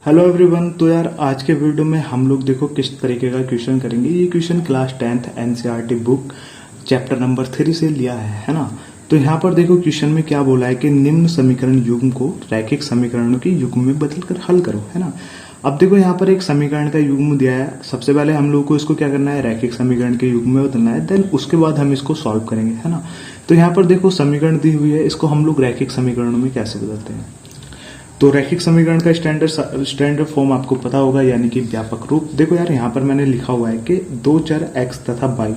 Hello everyone. तो यार आज के वीडियो में हम लोग देखो किस तरीके का क्वेश्चन करेंगे। ये question class 10th NCERT book chapter number 3 से लिया है ना। तो यहाँ पर देखो क्वेश्चन में क्या बोला है कि निम्न समीकरण युग्म को रैखिक समीकरणों के युग्म में बदलकर हल करो, है ना। अब देखो यहाँ पर एक समीकरण का युग्म दिया है। सबसे पहले हम लोग को इसको क्या करना है, रैखिक समीकरण के युग्म में बदलना है। देन उसके बाद हम इसको सॉल्व करेंगे, है ना। तो यहाँ पर देखो समीकरण दी हुई है, इसको हम लोग रैखिक समीकरणों में कैसे बदलते हैं। तो रैखिक समीकरण का स्टैंडर्ड फॉर्म आपको पता होगा, यानी कि व्यापक रूप। देखो यार यहाँ पर मैंने लिखा हुआ है कि दो चर x तथा y,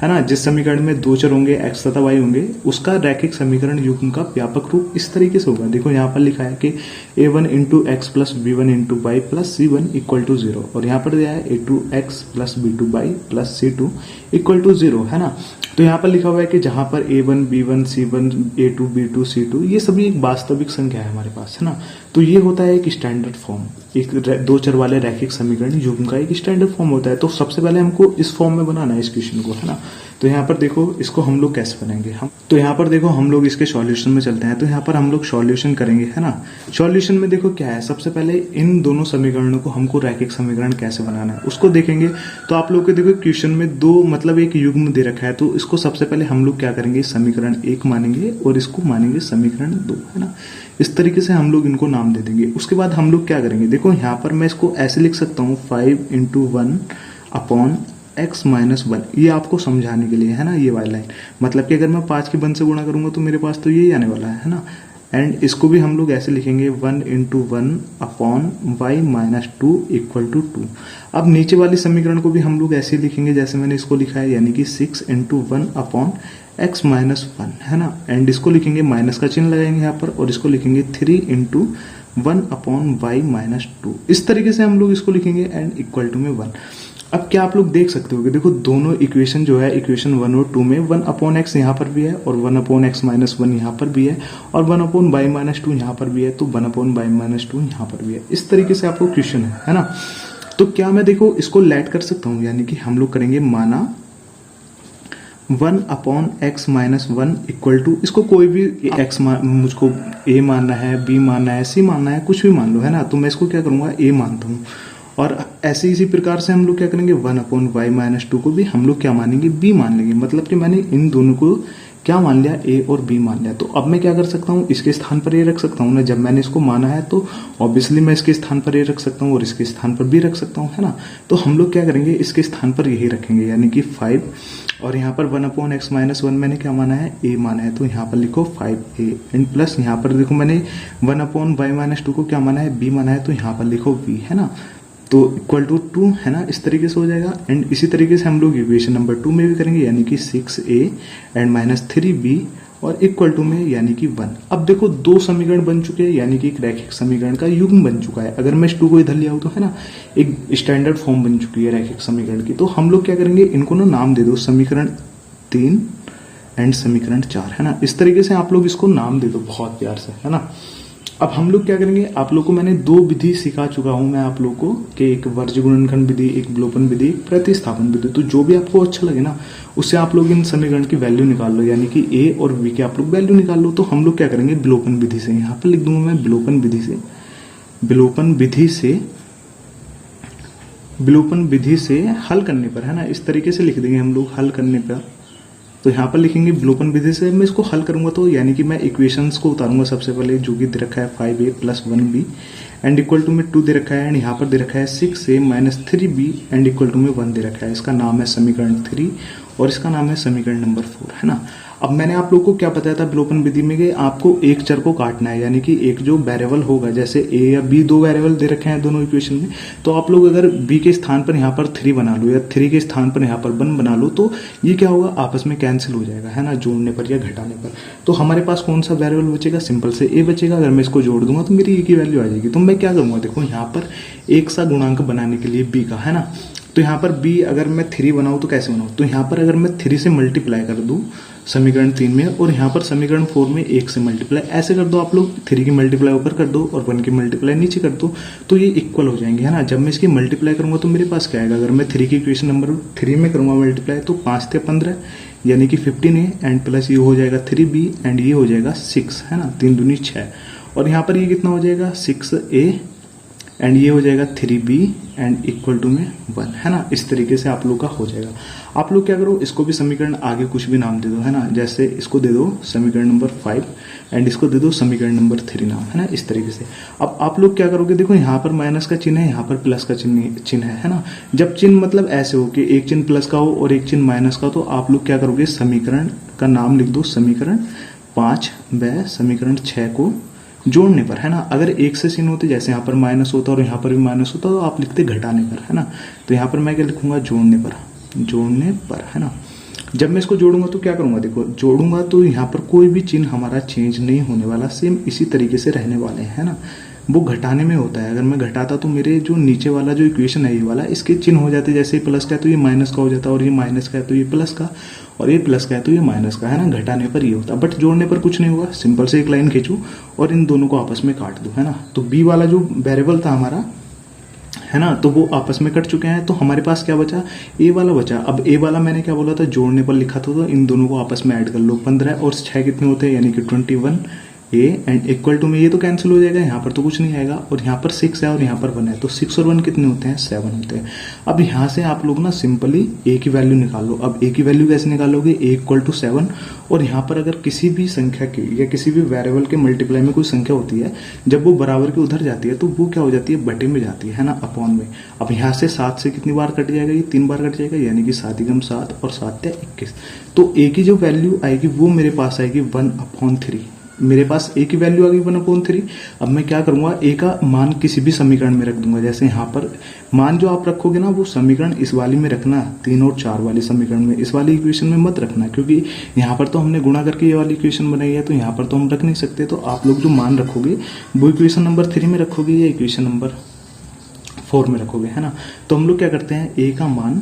है ना। जिस समीकरण में दो चर होंगे x तथा y होंगे, उसका रैखिक समीकरण युग्म का व्यापक रूप इस तरीके से होगा। देखो यहाँ पर लिखा है कि a1 into x plus b1 into y plus c1 equal to 0, और यहाँ पर दिया है a2x plus b2y plus c2 equal to 0, है ना। तो यहाँ पर लिखा हुआ है कि जहां पर a1 b1 c1 a2 b2 c2 ये सभी एक वास्तविक संख्या है हमारे पास, है ना। तो ये होता है एक स्टैंडर्ड फॉर्म, एक दो चर वाले रैखिक समीकरण युग्म का एक स्टैंडर्ड फॉर्म होता है। तो सबसे पहले हमको इस फॉर्म में बनाना है इस क्वेश्चन को, है ना। तो यहाँ पर देखो इसको हम लोग कैसे बनाएंगे हम, तो यहाँ पर देखो हम लोग इसके सॉल्यूशन में चलते हैं। तो यहाँ पर हम लोग सॉल्यूशन करेंगे, है ना। सॉल्यूशन में देखो क्या है, सबसे पहले इन दोनों समीकरणों को हमको रैखिक समीकरण कैसे बनाना है उसको देखेंगे। तो आप लोग को देखो क्वेश्चन में दो मतलब एक युग्म दे रखा है, तो इसको सबसे पहले हम लोग क्या करेंगे, समीकरण 1 मानेंगे और इसको मानेंगे समीकरण 2, है ना। इस तरीके से हम लोग इनको नाम दे देंगे। उसके बाद हम लोग क्या करेंगे, देखो यहाँ पर मैं इसको ऐसे लिख सकता हूँ 5 इंटू 1 अपॉन x माइनस 1, ये आपको समझाने के लिए, है ना। ये वाली लाइन मतलब कि अगर मैं 5 के 1 से गुणा करूंगा तो मेरे पास तो यही आने वाला है ना। एंड इसको भी हम लोग ऐसे लिखेंगे 1 into 1 upon y minus 2 equal to 2। अब नीचे वाली समीकरण को भी हम लोग ऐसे लिखेंगे जैसे मैंने इसको लिखा है, यानी कि 6 इंटू 1 अपॉन x माइनस 1, है ना। एंड इसको लिखेंगे, माइनस का चिन्ह लगाएंगे यहाँ पर, और इसको लिखेंगे 3 इंटू 1 अपॉन वाई माइनस 2। इस तरीके से हम लोग इसको लिखेंगे एंड इक्वल टू में 1। अब क्या आप लोग देख सकते हो कि देखो दोनों इक्वेशन जो है, इक्वेशन 1 और 2 में 1 अपॉन एक्स यहाँ पर भी है और 1 अपॉन एक्स माइनस 1 यहाँ पर भी है और 1 अपॉन वाई माइनस 2 यहाँ पर भी है, तो 1 अपॉन वाई माइनस 2 यहाँ पर भी है। इस तरीके से आपको क्वेश्चन है ना। तो क्या मैं देखो इसको लेट कर सकता हूँ, यानी कि हम लोग करेंगे माना 1 upon x minus 1 equal to, इसको कोई भी एक्स मुझको ए मानना है, बी मानना है, सी मानना है, कुछ भी मान लो, है ना। तो मैं इसको क्या करूंगा, ए मानता हूँ। और ऐसे इसी प्रकार से हम लोग क्या करेंगे, 1 अपॉन वाई माइनस 2 को भी हम लोग क्या मानेंगे, बी मान लेंगे। मतलब कि मैंने इन दोनों को क्या मान लिया, ए और बी मान लिया। तो अब मैं क्या कर सकता हूँ, इसके स्थान पर ए रख सकता हूँ ना। जब मैंने इसको माना है तो ऑब्वियसली मैं इसके स्थान पर ए रख सकता हूँ और इसके स्थान पर बी रख सकता हूँ, है ना। तो हम लोग क्या करेंगे, इसके स्थान पर यही रखेंगे, यानी कि 5, और यहाँ पर 1 अपॉन एक्स माइनस 1 मैंने क्या माना है, ए माना है, तो यहाँ पर लिखो 5a एंड प्लस यहाँ पर देखो मैंने 1 अपॉन वाई माइनस 2 को क्या माना है, बी माना है, तो यहाँ पर लिखो बी, है ना। तो इक्वल टू 2, है ना। इस तरीके से हो जाएगा। एंड इसी तरीके से हम लोग इक्वेशन नंबर 2 में भी करेंगे, यानी कि 6a एंड माइनस 3b और इक्वल टू में यानी कि 1। अब देखो दो समीकरण बन चुके हैं, यानी कि एक रैखिक समीकरण का युग्म बन चुका है। अगर मैं इस 2 को इधर लिया हूं तो, है ना, एक स्टैंडर्ड फॉर्म बन चुकी है रैखिक समीकरण की। तो हम लोग क्या करेंगे, इनको ना नाम दे दो, समीकरण 3 एंड समीकरण 4, है ना। इस तरीके से आप लोग इसको नाम दे दो बहुत प्यार से, है ना। अब हम लोग क्या करेंगे, आप लोग को मैंने 2 विधि सिखा चुका हूं मैं आप लोग को, कि एक वर्ज्य गुणनखंड विधि, एक विलोपन विधि, एक प्रतिस्थापन विधि। तो जो भी आपको अच्छा लगे ना, उससे आप लोग इन समीकरण की वैल्यू निकाल लो, यानी कि ए और बी की आप लोग वैल्यू निकाल लो। तो हम लोग क्या करेंगे, विलोपन विधि से, यहाँ पर लिख दूंगा मैं विलोपन विधि से, विलोपन विधि से हल करने पर, है ना। इस तरीके से लिख देंगे हम लोग हल करने पर। तो यहाँ पर लिखेंगे विलोपन विधि से मैं इसको हल करूंगा, तो यानी कि मैं इक्वेशंस को उतारूंगा सबसे पहले, जो कि दे रखा है 5a plus 1b and equal to में 2 दे रखा है, एंड यहाँ पर दे रखा है 6a minus 3b and equal to में 1 दे रखा है। इसका नाम है समीकरण 3 और इसका नाम है समीकरण नंबर 4, है ना। अब मैंने आप लोग को क्या बताया था विलोपन विधि में, कि आपको एक चर को काटना है, यानी कि एक जो वेरिएबल होगा, जैसे a या b 2 वेरिएबल दे रखे हैं दोनों इक्वेशन में, तो आप लोग अगर b के स्थान पर यहाँ पर 3 बना लो या 3 के स्थान पर यहाँ पर 1 बना लो, तो ये क्या होगा, आपस में कैंसिल हो जाएगा, है ना, जोड़ने पर या घटाने पर। तो हमारे पास कौन सा वेरिएबल बचेगा, सिंपल से a बचेगा। अगर मैं इसको जोड़ दूंगा तो मेरी a की वैल्यू आ जाएगी। तो मैं क्या करूंगा, देखो यहाँ पर एक सा गुणांक बनाने के लिए b का, है ना। तो यहाँ पर b अगर मैं 3 बनाऊं तो कैसे बनाऊं, तो यहाँ पर अगर मैं 3 से मल्टीप्लाई कर दूं समीकरण 3 में, और यहाँ पर समीकरण 4 में 1 से मल्टीप्लाई, ऐसे कर दो आप लोग। 3 की मल्टीप्लाई ऊपर कर दो और 1 की मल्टीप्लाई नीचे कर दो, तो ये इक्वल हो जाएंगे, है ना। जब मैं इसकी मल्टीप्लाई करूंगा तो मेरे पास क्या आएगा, अगर मैं 3 की इक्वेशन नंबर 3 में करूंगा मल्टीप्लाई, तो 5 से 15 यानी कि 15a एंड प्लस ये हो जाएगा 3b एंड ये हो जाएगा 6, है ना। 3 दूनी 6, और यहाँ पर ये कितना हो जाएगा 6a एंड ये हो जाएगा 3b एंड इक्वल टू में 1, है ना। इस तरीके से आप लोग का हो जाएगा। आप लोग क्या करो, इसको भी समीकरण आगे कुछ भी नाम दे दो, है ना। जैसे इसको दे दो समीकरण नंबर 5 एंड इसको दे दो समीकरण नंबर 3 नाम, है ना। इस तरीके से अब आप लोग क्या करोगे, देखो यहाँ पर माइनस का चिन्ह है, यहाँ पर प्लस का चिन्ह है ना। जब चिन्ह मतलब ऐसे हो कि एक चिन्ह प्लस का हो और एक चिन्ह माइनस का, तो आप लोग क्या करोगे, समीकरण का नाम लिख दो, समीकरण 5 व समीकरण 6 को जोड़ने पर, है ना। अगर एक से चिन्ह होते, जैसे यहाँ पर माइनस होता और यहाँ पर भी माइनस होता, तो आप लिखते घटाने पर, है ना। तो यहाँ पर मैं क्या लिखूंगा, जोड़ने पर, है ना। जब मैं इसको जोड़ूंगा तो क्या करूंगा, देखो जोड़ूंगा तो यहाँ पर कोई भी चिन्ह हमारा चेंज नहीं होने वाला, सेम इसी तरीके से रहने वाले हैं, है ना। वो घटाने में होता है, अगर मैं घटाता तो मेरे जो नीचे वाला जो इक्वेशन है ये वाला, इसके चिन्ह हो जाते, जैसे प्लस का है तो ये माइनस का हो जाता, और ये माइनस का है तो ये प्लस का, और ये प्लस का है तो ये माइनस का, है ना। घटाने पर ये होता, बट जोड़ने पर कुछ नहीं होगा। सिंपल से एक लाइन खींचू और इन दोनों को आपस में काट दो, है ना। तो बी वाला जो वेरिएबल था हमारा, है ना, तो वो आपस में कट चुके हैं। तो हमारे पास क्या बचा, ए वाला बचा। अब ए वाला मैंने क्या बोला था, जोड़ने पर लिखा था, तो इन दोनों को आपस में ऐड कर लो। 15 और 6 कितने होते हैं, यानी कि 21 ए एंड इक्वल टू में ये तो कैंसिल हो जाएगा, यहाँ पर तो कुछ नहीं आएगा, और यहाँ पर 6 है और यहाँ पर 1 है, तो 6 और 1 कितने होते हैं, 7 होते हैं। अब यहाँ से आप लोग ना सिंपली ए की वैल्यू निकाल लो। अब ए की वैल्यू कैसे निकालोगे, ए इक्वल टू 7, और यहाँ पर अगर किसी भी संख्या की या किसी भी वेरिएबल के मल्टीप्लाई में कोई संख्या होती है, जब वो बराबर के उधर जाती है तो वो क्या हो जाती है, बटे में जाती है ना, अपॉन में। अब यहाँ से 7 से कितनी बार कट जाएगा, ये 3 बार कट जाएगा, यानी कि 7 × 7 और 7 × 21। तो ए की जो वैल्यू आएगी वो मेरे पास आएगी 1/3। मेरे पास ए की वैल्यू आ गई 1/3। अब मैं क्या करूंगा, ए का मान किसी भी समीकरण में रख दूंगा। जैसे यहाँ पर मान जो आप रखोगे ना, वो समीकरण इस वाली में रखना, 3 और 4 वाले समीकरण में, इस वाली इक्वेशन में मत रखना, क्योंकि यहाँ पर तो हमने गुणा करके ये वाली इक्वेशन बनाई है, तो यहाँ पर तो हम रख नहीं सकते। तो आप लोग जो मान रखोगे वो इक्वेशन नंबर 3 में रखोगे या इक्वेशन नंबर 4 में रखोगे, है ना। तो हम लोग क्या करते हैं, ए का मान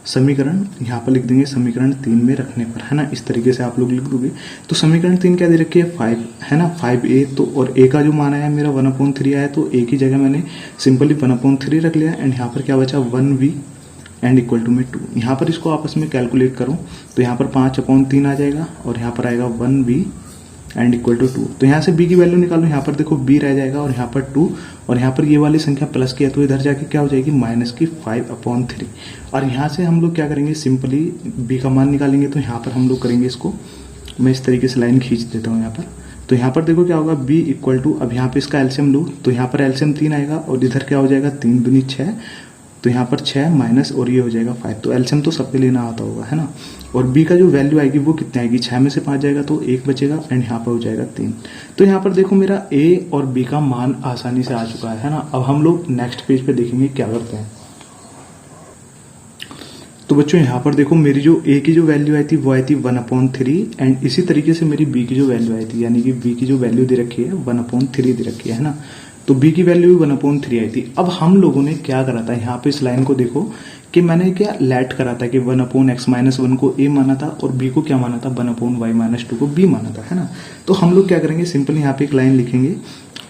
समीकरण यहाँ पर लिख देंगे समीकरण 3 में रखने पर, है ना। इस तरीके से आप लोग लिख दोगे। तो समीकरण 3 क्या दे रखी है, 5, है ना, 5a। तो और a का जो मान आया मेरा 1/3 आया, तो a की जगह मैंने सिंपली 1/3 रख लिया, एंड यहाँ पर क्या बचा, 1v एंड इक्वल टू में 2। यहाँ पर इसको आपस में कैलकुलेट करो तो यहाँ पर 5/3 आ जाएगा, और यहाँ पर आएगा 1v एंड इक्वल टू 2। तो यहाँ से b की वैल्यू निकालो, यहाँ पर देखो b रह जाएगा और यहाँ पर 2, और यहाँ पर ये वाली संख्या प्लस की है, तो इधर जाके क्या हो जाएगी, माइनस की 5/3। और यहाँ से हम लोग क्या करेंगे, सिंपली b का मान निकालेंगे। तो यहाँ पर हम लोग करेंगे इसको, मैं इस तरीके से लाइन खींच देता हूँ यहाँ पर। तो यहाँ पर देखो क्या होगा, b इक्वल टू, अब यहाँ पे इसका एलसीएम लो, तो यहाँ पर एलसीएम 3 आएगा, और इधर क्या हो जाएगा, 3 दूनी 6, तो यहाँ पर 6 माइनस और ये हो जाएगा 5। तो एलसीएम तो सबके लेना आता होगा, है ना। और b का जो वैल्यू आएगी वो कितनी आएगी, 6 में से 5 जाएगा तो 1 बचेगा, एंड यहाँ पर हो जाएगा 3। तो यहाँ पर देखो मेरा a और b का मान आसानी से आ चुका है ना। अब हम लोग नेक्स्ट पेज पे देखेंगे क्या करते हैं। तो बच्चों यहाँ पर देखो, मेरी जो a की जो वैल्यू आई थी वो आई थी 1/3, एंड इसी तरीके से मेरी b की जो वैल्यू आई थी, यानी कि b की जो वैल्यू दे रखी है 1/3 दे रखी है ना। तो b की वैल्यू भी 1/3 आई थी। अब हम लोगों ने क्या करा था, यहाँ पे इस लाइन को देखो कि मैंने क्या लेट करा था कि 1/x-1 को a माना था, और b को क्या माना था, 1/y-2 को b माना था, है ना। तो हम लोग क्या करेंगे, सिंपल यहाँ पे एक लाइन लिखेंगे,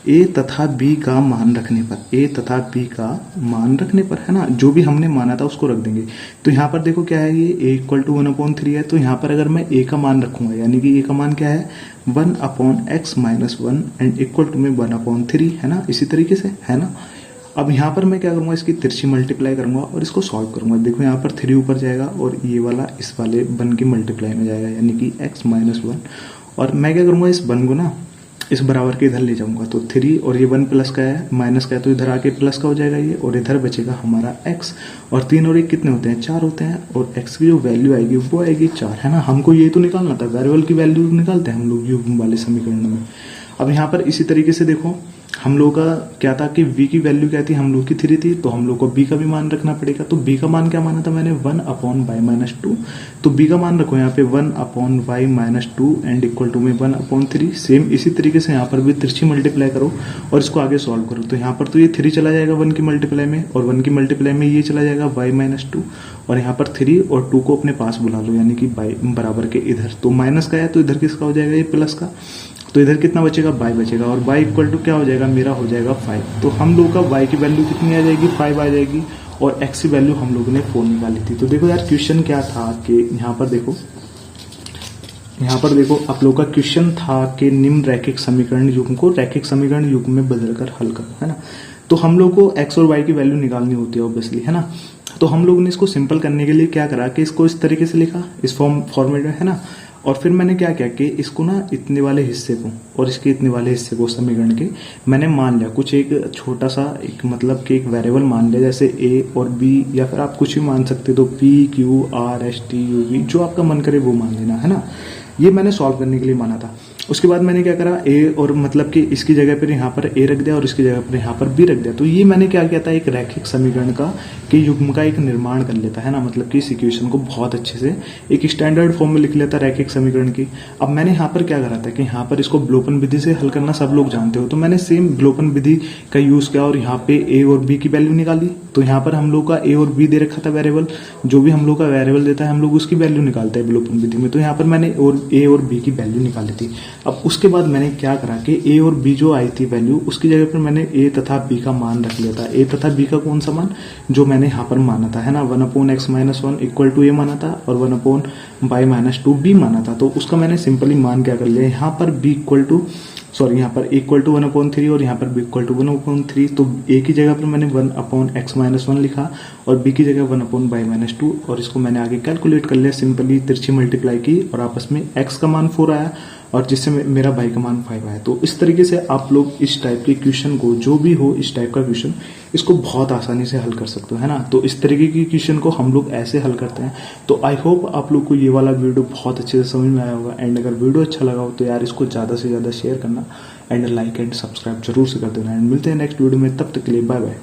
a तथा b का मान रखने पर, a तथा b का मान रखने पर, है ना, जो भी हमने माना था उसको रख देंगे। तो यहाँ पर देखो क्या है, ये a इक्वल टू 1/3 है, तो यहाँ पर अगर मैं a का मान रखूंगा, यानी कि a का मान क्या है, 1/x-1 एंड इक्वल टू में 1/3, है ना, इसी तरीके से, है ना। अब यहाँ पर मैं क्या करूंगा, इसकी तिरछी मल्टीप्लाई करूंगा और इसको सॉल्व करूंगा। देखो यहाँ पर 3 ऊपर जाएगा और ये वाला इस वाले 1 की मल्टीप्लाई में जाएगा, यानी कि x-1, और मैं क्या करूंगा, इस 1 को ना इस बराबर के इधर ले जाऊंगा। तो 3 और ये 1 प्लस का है, माइनस का है, तो इधर आके प्लस का हो जाएगा ये, और इधर बचेगा हमारा x, और 3 और 1 कितने होते हैं, 4 होते हैं, और x की जो वैल्यू आएगी वो आएगी 4, है ना। हमको ये तो निकालना था, वेरिएबल की वैल्यू निकालते हैं हम लोग युग्म वाले समीकरण में। अब यहाँ पर इसी तरीके से देखो, हम लोग का क्या था कि v की वैल्यू क्या थी, हम लोग की 3 थी, तो हम लोग को b का भी मान रखना पड़ेगा। तो b का मान क्या माना था मैंने, 1/y-2। तो b का मान रखो यहाँ पे 1/y-2 एंड इक्वल टू में 1/3। सेम इसी तरीके से यहाँ पर भी तिरछी मल्टीप्लाई करो और इसको आगे सॉल्व करो। तो यहाँ पर तो ये 3 चला जाएगा 1 की मल्टीप्लाई में, और 1 की मल्टीप्लाई में ये चला जाएगा y-2, और यहाँ पर 3 और 2 को अपने पास बुला लो, यानी कि बराबर के इधर। तो माइनस का है तो इधर किसका हो जाएगा, ये प्लस का, तो इधर कितना बचेगा, y बचेगा, और y इक्वल टू क्या हो जाएगा, मेरा हो जाएगा 5। तो हम लोग का y की वैल्यू कितनी आ जाएगी, 5 आ जाएगी, और x की वैल्यू हम लोगों ने 4 निकाली थी। तो देखो यार क्वेश्चन क्या था कि यहाँ पर देखो यहाँ पर देखो आप लोग का क्वेश्चन था कि निम्न रैखिक समीकरण युग्म को रैखिक समीकरण युग्म में बदलकर हल करो, है ना। तो हम लोग को एक्स और वाई की वैल्यू निकालनी होती है ऑब्वियसली, है ना। तो हम लोगों ने इसको सिंपल करने के लिए क्या करा कि इसको इस तरीके से लिखा, इस फॉर्मेट में, है ना। और फिर मैंने क्या किया कि इसको ना इतने वाले हिस्से को और इसके इतने वाले हिस्से को समीकरण के मैंने मान लिया कुछ एक छोटा सा एक मतलब कि एक वेरिएबल मान लिया, जैसे ए और बी, या फिर आप कुछ भी मान सकते हो, तो P Q R S T U V, जो आपका मन करे वो मान लेना, है ना। ये मैंने सॉल्व करने के लिए माना था। उसके बाद मैंने क्या करा, ए और मतलब कि इसकी जगह पर यहाँ पर ए रख दिया और इसकी जगह पर यहाँ पर बी रख दिया। तो ये मैंने क्या किया था, एक रैखिक समीकरण का कि युग्म का एक निर्माण कर लेता, है ना। मतलब कि इस इक्वेशन को बहुत अच्छे से एक स्टैंडर्ड फॉर्म में लिख लेता रैखिक समीकरण की। अब मैंने यहाँ पर क्या करा था कि यहाँ पर इसको ब्लोपन विधि से हल करना सब लोग जानते हो, तो मैंने सेम ब्लोपन विधि का यूज किया और यहाँ पे ए और बी की वैल्यू निकाली। तो यहाँ पर हम लोग का ए और बी दे रखा था वेरिएबल, जो भी हम लोग का वेरिएबल देता है हम लोग उसकी वैल्यू निकालते हैं ब्लोपन विधि में। तो यहाँ पर मैंने ए और बी की वैल्यू निकाली थी। अब उसके बाद मैंने क्या करा कि ए और बी जो आई थी वैल्यू, उसकी जगह पर मैंने ए तथा बी का मान रख लिया था। ए तथा बी का कौन सा मान, जो मैंने यहाँ पर माना था, है ना, 1/x-1 इक्वल टू ए माना था और 1/y-2 बी माना था। तो उसका मैंने सिंपली मान क्या कर लिया, यहाँ पर बी इक्वल टू यहाँ पर इक्वल टू 1/3 और यहाँ पर बी इक्वल टू 1/3। तो ए की जगह पर मैंने 1/x-1 लिखा और बी की जगह 1/y-2, और इसको मैंने आगे कैलकुलेट कर लिया, सिंपली तिरछी मल्टीप्लाई की और आपस में x का मान 4 आया और जिससे मेरा y का मान 5 आया। तो इस तरीके से आप लोग इस टाइप के क्वेश्चन को, जो भी हो इस टाइप का क्वेश्चन, इसको बहुत आसानी से हल कर सकते हो, है ना। तो इस तरीके की क्वेश्चन को हम लोग ऐसे हल करते हैं। तो आई होप आप लोग को ये वाला वीडियो बहुत अच्छे से समझ में आया होगा। एंड अगर वीडियो अच्छा लगा हो तो यार इसको ज़्यादा से ज़्यादा शेयर करना एंड लाइक एंड सब्सक्राइब जरूर से कर देना। एंड मिलते हैं नेक्स्ट वीडियो में, तब तक के लिए बाय बाय।